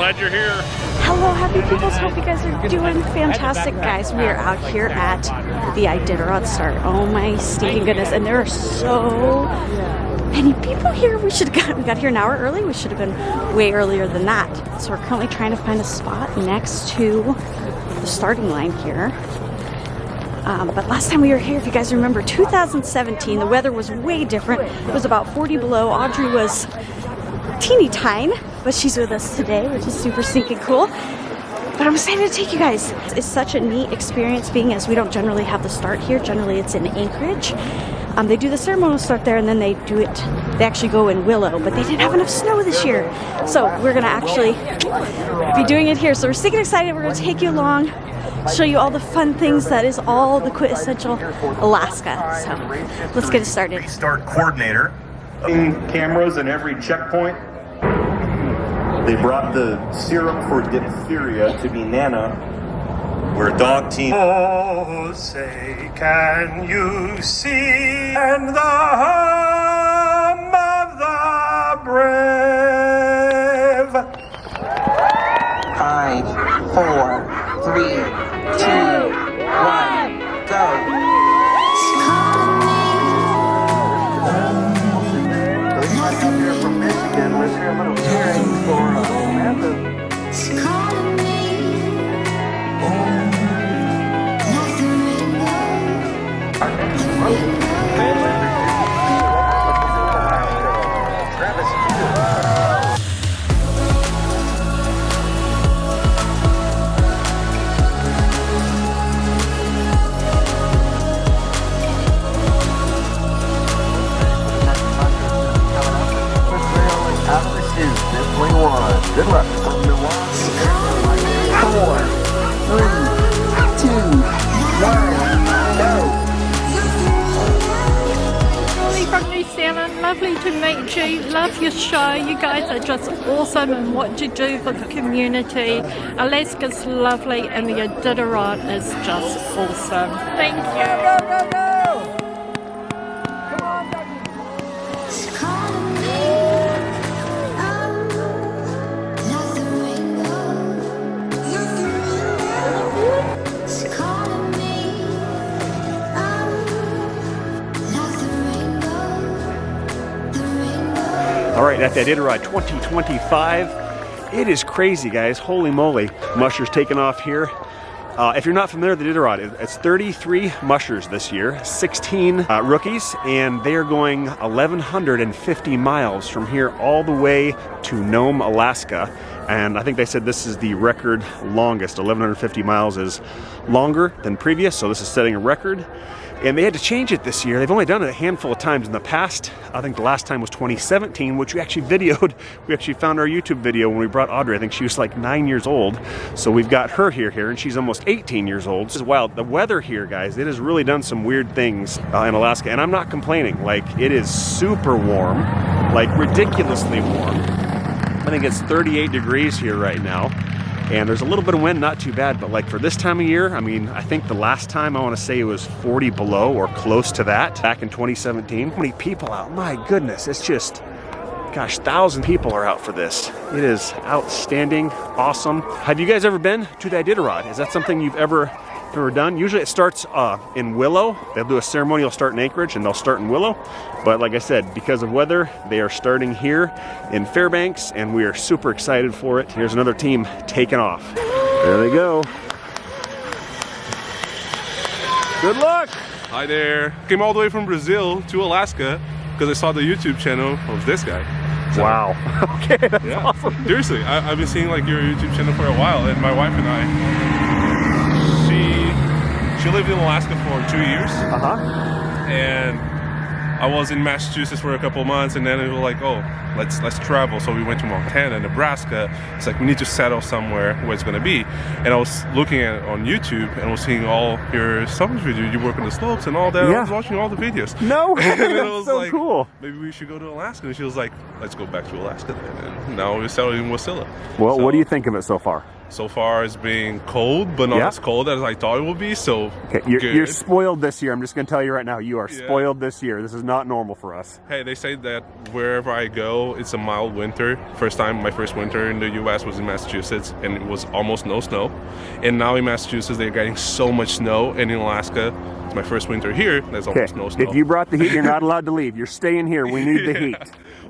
glad you're here. Hello, happy peoples. Hope you guys are doing fantastic, guys. We are out here at the Iditarod start. Oh my stinking goodness! And there are so many people here. We got here an hour early. We should have been way earlier than that. So we're currently trying to find a spot next to the starting line here. But last time we were here, if you guys remember, 2017, the weather was way different. It was about 40 below. Audrey was teeny tiny, but she's with us today, which is super stinking cool. But I'm excited to take you guys. It's such a neat experience, being as we don't generally have the start here. Generally, it's in Anchorage. They do the ceremonial start there, and then they actually go in Willow, but they didn't have enough snow this year. So we're gonna actually be doing it here. So we're stinking excited. We're gonna take you along, show you all the fun things that is all the quintessential Alaska. So let's get it started. Restart coordinator. Cameras in every checkpoint. They brought the syrup for diphtheria to be Nana. We're a dog team. Oh, say, can you see? And the hum of the brave. 5, 4, 3, 2, 1, go. From Michigan, let's hear a little cheering for Amanda. Good luck. 4, 3, 2, 1, go. From New Zealand, lovely to meet you. Love your show. You guys are just awesome and what you do for the community. Alaska's lovely and the Iditarod is just awesome. Thank you. Go, go, go. All right, at the Iditarod 2025. It is crazy, guys. Holy moly. Mushers taking off here. If you're not familiar with the Iditarod, it's 33 mushers this year, 16 rookies, and they are going 1,150 miles from here all the way to Nome, Alaska. And I think they said this is the record longest. 1,150 miles is longer than previous, so this is setting a record. And they had to change it this year. They've only done it a handful of times in the past. I think the last time was 2017, which we actually videoed. We actually found our YouTube video when we brought Audrey. I think she was like 9 years old. So we've got her here, and she's almost 18 years old. This is wild. The weather here, guys, it has really done some weird things in Alaska. And I'm not complaining. Like, it is super warm, like ridiculously warm. I think it's 38 degrees here right now. And there's a little bit of wind, not too bad, but like for this time of year, I mean, I think the last time I want to say it was 40 below or close to that back in 2017. How many people out? My goodness, it's just, gosh, 1,000 people are out for this. It is outstanding, awesome. Have you guys ever been to the Iditarod? Is that something you've ever done? Usually it starts in Willow. They'll do a ceremonial start in Anchorage and they'll start in Willow. But like I said, because of weather, they are starting here in Fairbanks and we are super excited for it. Here's another team taking off. There they go. Good luck! Hi there. Came all the way from Brazil to Alaska because I saw the YouTube channel of this guy. So, wow. Okay, that's awesome. Seriously, I've been seeing like your YouTube channel for a while, and my wife and I, she lived in Alaska for 2 years. And I was in Massachusetts for a couple of months, and then we were like, oh, let's travel. So we went to Montana, Nebraska. It's like we need to settle somewhere where it's gonna be. And I was looking at it on YouTube and I was seeing all your summers videos. You work on the slopes and all that. Yeah. I was watching all the videos. No, and then that's I was so like, cool. Maybe we should go to Alaska. And she was like, let's go back to Alaska then. And now we're settling in Wasilla. Well, So- what do you think of it so far? So far, it's been cold, but not as cold as I thought it would be. So Okay, you're spoiled this year. I'm just going to tell you right now, you are spoiled this year. This is not normal for us. Hey, they say that wherever I go, it's a mild winter. My first winter in the U.S. was in Massachusetts, and it was almost no snow. And now in Massachusetts, they're getting so much snow, and in Alaska, it's my first winter here. There's almost no snow. If you brought the heat, you're not allowed to leave. You're staying here. We need the heat.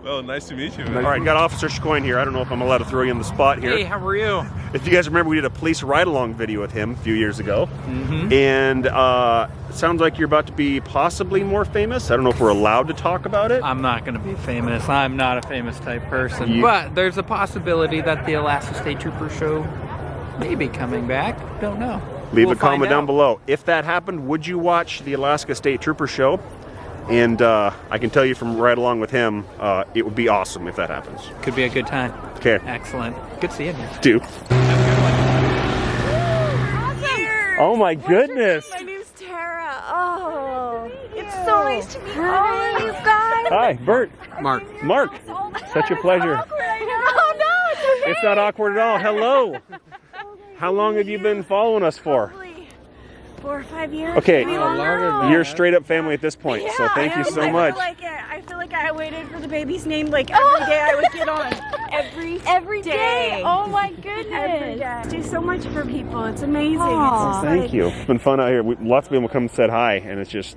Well, nice to meet you, man. All right, got Officer Chicoine here. I don't know if I'm allowed to throw you on the spot here. Hey, how are you? If you guys remember, we did a police ride-along video with him a few years ago. And it sounds like you're about to be possibly more famous. I don't know if we're allowed to talk about it. I'm not going to be famous. I'm not a famous type person. But there's a possibility that the Alaska State Trooper show may be coming back. Don't know. Leave a comment down below. If that happened, would you watch the Alaska State Trooper show? And I can tell you from right along with him, it would be awesome if that happens. Could be a good time. Okay. Excellent. Good seeing you. Do. Oh my goodness. My name's Tara. Oh, it's so nice to meet all of you guys. Hi, Bert. Mark. Mark. Such a pleasure. Oh no, it's okay. It's not awkward at all. Hello. How long have you been following us for? Probably 4 or 5 years. Okay, maybe longer. you're straight up family at this point, so thank you so much. I feel like I waited for the baby's name like every day I would get on. Every day. Oh my goodness. Every day. Do so much for people. It's amazing. It's just Thank you. It's been fun out here. Lots of people come and said hi, and it's just,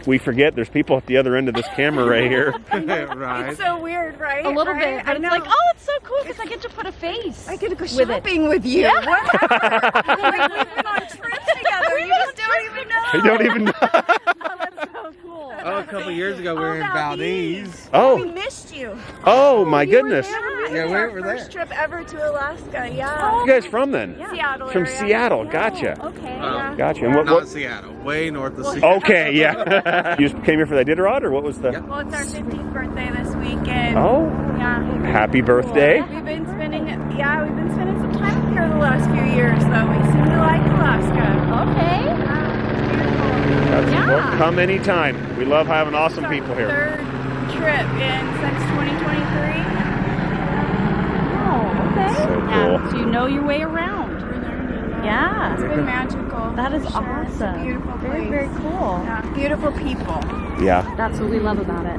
we forget there's people at the other end of this camera right here. Right. It's so weird, right? A little bit, but I it's know. like, oh, it's so cool because I get to put a face. I get to go with shopping with you. Yeah. What? Like, we've been on trips together. You just don't even know. I don't even know. Oh, that's so cool. Oh, a couple years ago, we were in Valdez. Oh. We missed you. Oh my goodness. Yeah, we were there. First trip ever to Alaska. Yeah. Where you guys from then? Seattle. From area. Seattle. Yeah. Gotcha. Okay. Gotcha. And what? Not Seattle. Way north of Seattle. Okay, yeah. You just came here for the Iditarod, or what was the? Well, it's our 15th birthday this weekend. Oh. Yeah. Happy birthday. We've been spending some time here the last few years, though. We seem to like Alaska. Okay. Well, come anytime. We love having awesome It's our people here. Third trip since 2023. Oh, okay. So cool. Yeah, so you know your way around. Yeah. It's been magical. That is for sure. awesome. It's a beautiful Very, place. very cool. Yeah, beautiful people. Yeah. That's what we love about it.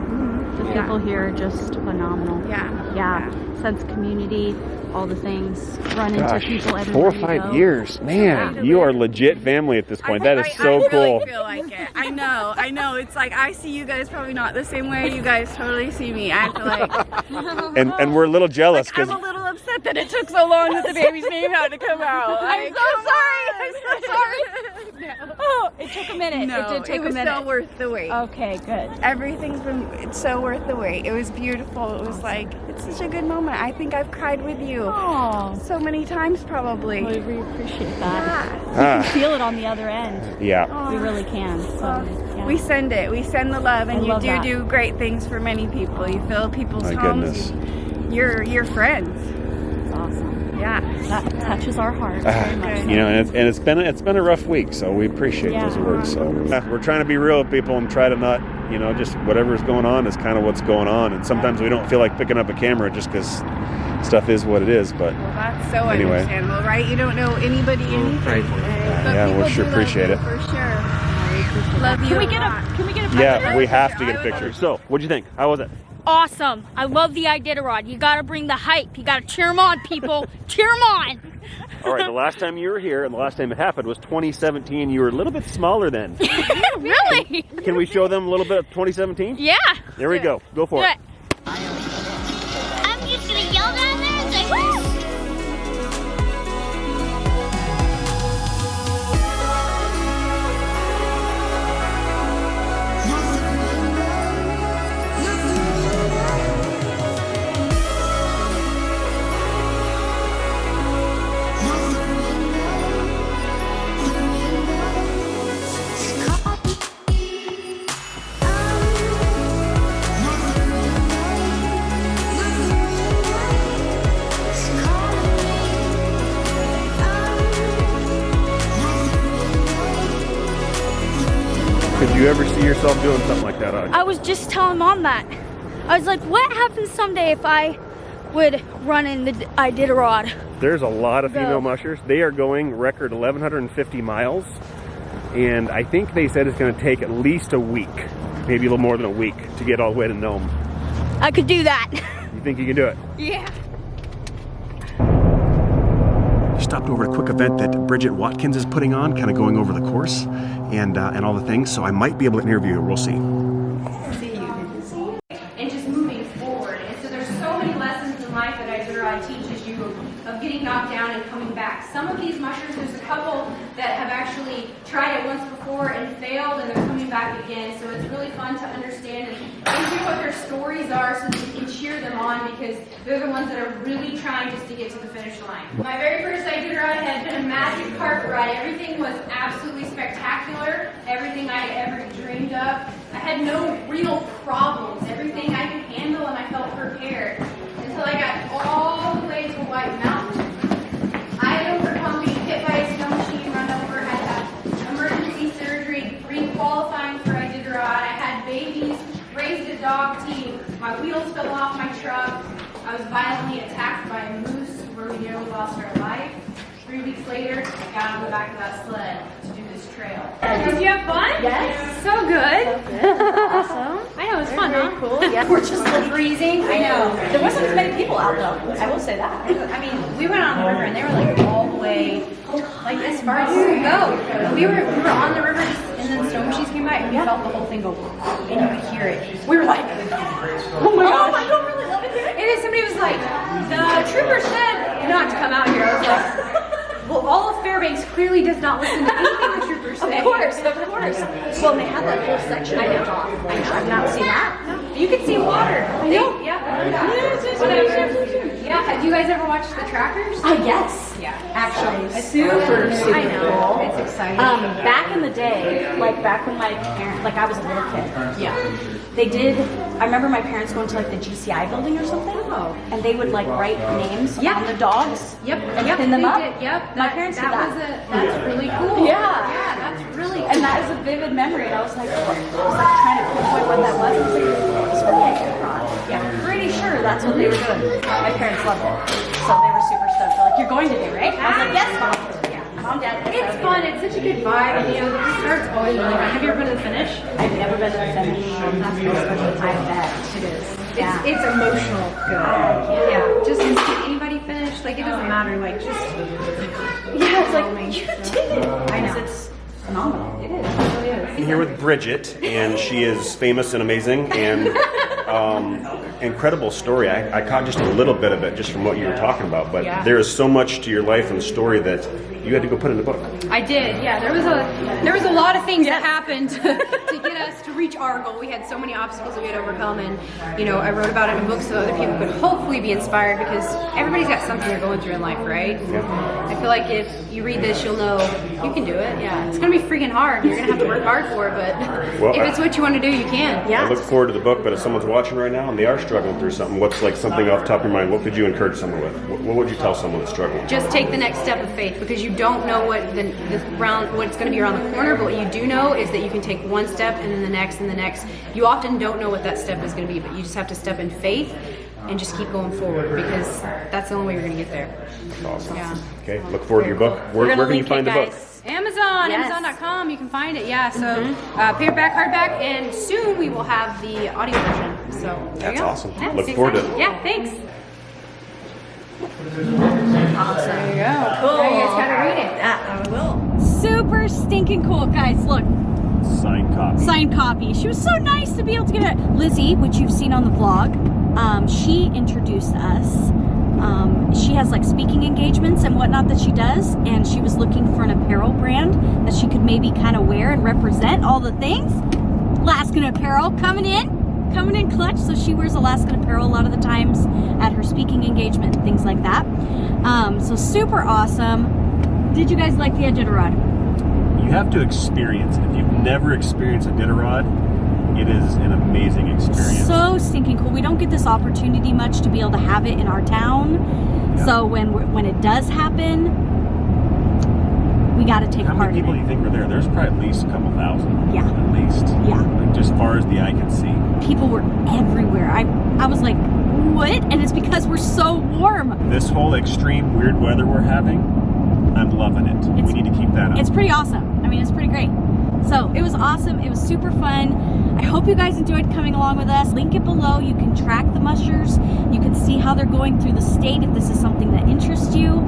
The people here are just phenomenal. Yeah. Sense of community, all the things. Run into people everywhere 4 or you 5 go. years. Man, you are legit family at this point. That is so I cool. really feel like it. I know. It's like I see you guys probably not the same way you guys totally see me. I feel like And we're a little jealous I'm because a little upset that it took so long that the baby's name had to come out. I'm so sorry. Oh, it took a minute. No, it did take was a minute. so worth the wait. Okay, good. It's so worth the wait. It was beautiful. It was like, it's such a good moment. I think I've cried with you Oh, so many times probably. we appreciate that. Yeah. We can feel it on the other end. yeah. We really can. So, yeah. We send it. We send the love, and I you love that. do great things for many people. You fill people's My homes. goodness. You're friends. It's awesome. Yeah. That touches our hearts very much. You know, and it's been a rough week, so we appreciate Yeah. those words. So we're trying to be real with people and try to not, just whatever's going on is kind of what's going on. And sometimes we don't feel like picking up a camera just because stuff is what it is. But Well, that's so Anyway. understandable, right? You don't know anybody anything. Right. But Yeah, people we sure do love appreciate you, it. For sure. Love you. Can we a get lot. a yeah, we have to get a picture. So, what'd you think? How was it? Awesome. I love the Iditarod. You gotta bring the hype. You gotta cheer them on, people. Cheer them on. All right, the last time you were here and the last time it happened was 2017. You were a little bit smaller then. Really? Can we show them a little bit of 2017? Yeah. There we go. Go for it. I'm just gonna yell down there and say, woo! Could you ever see yourself doing something like that, Audrey? I was just telling Mom that. I was like, what happens someday if I would run in the Iditarod. There's a lot of Go. female mushers. They are going record 1,150 miles. And I think they said it's going to take at least a week, maybe a little more than a week, to get all the way to Nome. I could do that. You think you can do it? Yeah. Stopped over at a quick event that Bridget Watkins is putting on, kind of going over the course and all the things. So I might be able to interview her. We'll see. And just moving forward. And so there's so many lessons in life that Iditarod teaches you of getting knocked down and coming back. Some of these mushers, there's a couple that have actually tried it once before and failed, and they're coming back again. So it's really fun to understand and hear what their stories are so that you can cheer them on, because they're the ones that are really trying just to get to the finish line. My very first Iditarod had been a magic carpet ride. Everything was absolutely spectacular. Everything I had ever dreamed of. I had no real problems. Everything I could handle, and I felt prepared. Until I got all the way to White Mountain. I had overcome being hit by a snow machine, run over, had to have emergency surgery, pre-qualifying for Iditarod. I had babies, raised a dog team. My wheels fell off my truck. I was violently attacked by a moose where we nearly lost our life. 3 weeks later, I got on the back of that sled to do this trail. Did you have fun? Yes. So good. Awesome. I know, it was fun, huh? Cool. Yeah. We're just freezing. I know. There wasn't as many people out though. I will say that. I mean, we went on the river and they were like all the way, like as far as we could go. We were on the river and then snow machines came by and we felt the whole thing go, and you could hear it. We were like, oh my gosh. I don't really love it here. And then somebody was like, the trooper said not to come out here. I was like, well, all of Fairbanks clearly does not listen to anything the trooper said. Of course. Well, and they had that whole section. I know. I've not seen that. You could see water. I know. Yeah. Yeah. Do you guys ever watch the trackers? Yes. Yeah. Actually, super I know. cool. It's exciting. Back in the day, like back when my parents, like I was a little kid. Yeah. They did. I remember my parents going to like the GCI building or something. Oh. And they would like write names Yep. on the dogs. Yep. And Yep. pin them they up. did. Yep. My parents did that. That's really cool. Yeah. Yeah. That's really cool. And that is a vivid memory. And I was like, trying to pinpoint what that was. I was like, it's really Iditarod. Yeah, I'm pretty sure that's what they were doing. My parents loved it. So they were super stoked. They're like, you're going today, right? I was like, yes, Mom. Yeah, Mom, Dad. It's fun. It's such a good vibe. And, you know, the start's always really fun. Have you ever been to the finish? I've never been to the finish. That's really special. I bet it is. Yeah. It's emotional. Good. Yeah. Just to see anybody finish, like it doesn't matter. Like just. Yeah, it's like, you did it. I know. It's phenomenal. It is. It really is. I'm here with Bridget, and she is famous and amazing, and incredible story. I caught just a little bit of it just from what you were talking about, but Yeah. there is so much to your life and story that you had to go put in the book. I did, yeah. There was a lot of things that happened to get us to reach our goal. We had so many obstacles that we had to overcome, and you know, I wrote about it in a book so other people could hopefully be inspired, because everybody's got something they're going through in life, right? I feel like if you read this, you'll know you can do it. Yeah, it's gonna be freaking hard. You're gonna have to work hard for it, but Well, if it's what you want to do, you can. I look forward to the book, but if someone's watching right now and they are struggling through something, what's like something off the top of your mind? What could you encourage someone with? What would you tell someone that's struggling? Just take the next step of faith, because you don't know what's going to be around the corner, but what you do know is that you can take one step and then the next and the next. You often don't know what that step is going to be, but you just have to step in faith and just keep going forward, because that's the only way you're going to get there. That's awesome. Yeah. Okay, look forward to your book. Where can you find the book? Amazon, Yes. Amazon.com, you can find it, yeah. So paperback, hardback, and soon we will have the audio version. So there That's you go. awesome. Yeah, Look it's forward to exciting. it. Yeah, thanks. Awesome. There you go. Cool. Now you guys gotta read it. I will. Super stinking cool, guys. Look, Signed copy. signed copy. She was so nice to be able to get it. Lizzie, which you've seen on the vlog, she introduced us. She has like speaking engagements and whatnot that she does, and she was looking for an apparel brand that she could maybe kind of wear and represent all the things. Alaskan Apparel coming in clutch. So she wears Alaskan Apparel a lot of the times at her speaking engagement and things like that. So super awesome. Did you guys like the Iditarod? You have to experience it. If you've never experienced a Iditarod, it is an amazing experience. So stinking cool. We don't get this opportunity much to be able to have it in our town. Yeah. So when it does happen, we got to take How part many in people do it. you think were there? There's probably at least a couple thousand. Yeah. At least. Yeah. Like just as far as the eye can see. People were everywhere. I was like, would, and it's because we're so warm. This whole extreme weird weather we're having, I'm loving it. We need to keep that up. It's pretty awesome. I mean, it's pretty great. So it was awesome. It was super fun. I hope you guys enjoyed coming along with us. Link it below. You can track the mushers. You can see how they're going through the state if this is something that interests you.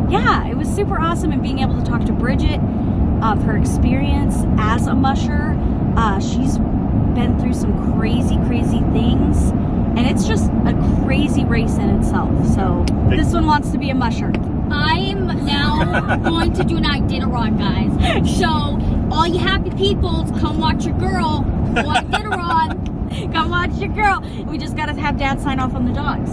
Yeah, it was super awesome, and being able to talk to Bridget of her experience as a musher. She's been through some crazy things, and it's just a crazy race in itself. So this one wants to be a musher. I'm now going to do an Iditarod, guys. So, all you happy peoples, come watch your girl go Iditarod. Come watch your girl. We just gotta have Dad sign off on the dogs.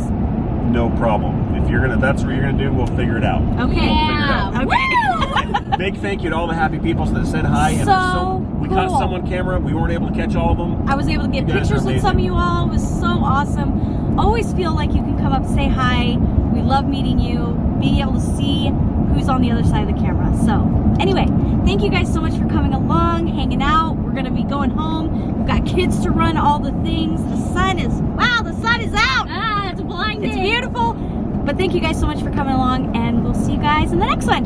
No problem. If that's what you're gonna do, we'll figure it out. Okay. Yeah. Okay. Big thank you to all the happy people that said hi. And we caught some on camera. We weren't able to catch all of them. I was able to get You guys are pictures with some of you all. It was so awesome. Always feel like you can come up, say hi. We love meeting you, being able to see who's on the other side of the camera. So anyway, thank you guys so much for coming along, hanging out. We're gonna be going home. We've got kids to run, all the things. The sun is out. Ah, it's blinding. It's beautiful. But thank you guys so much for coming along, and we'll see you guys in the next one.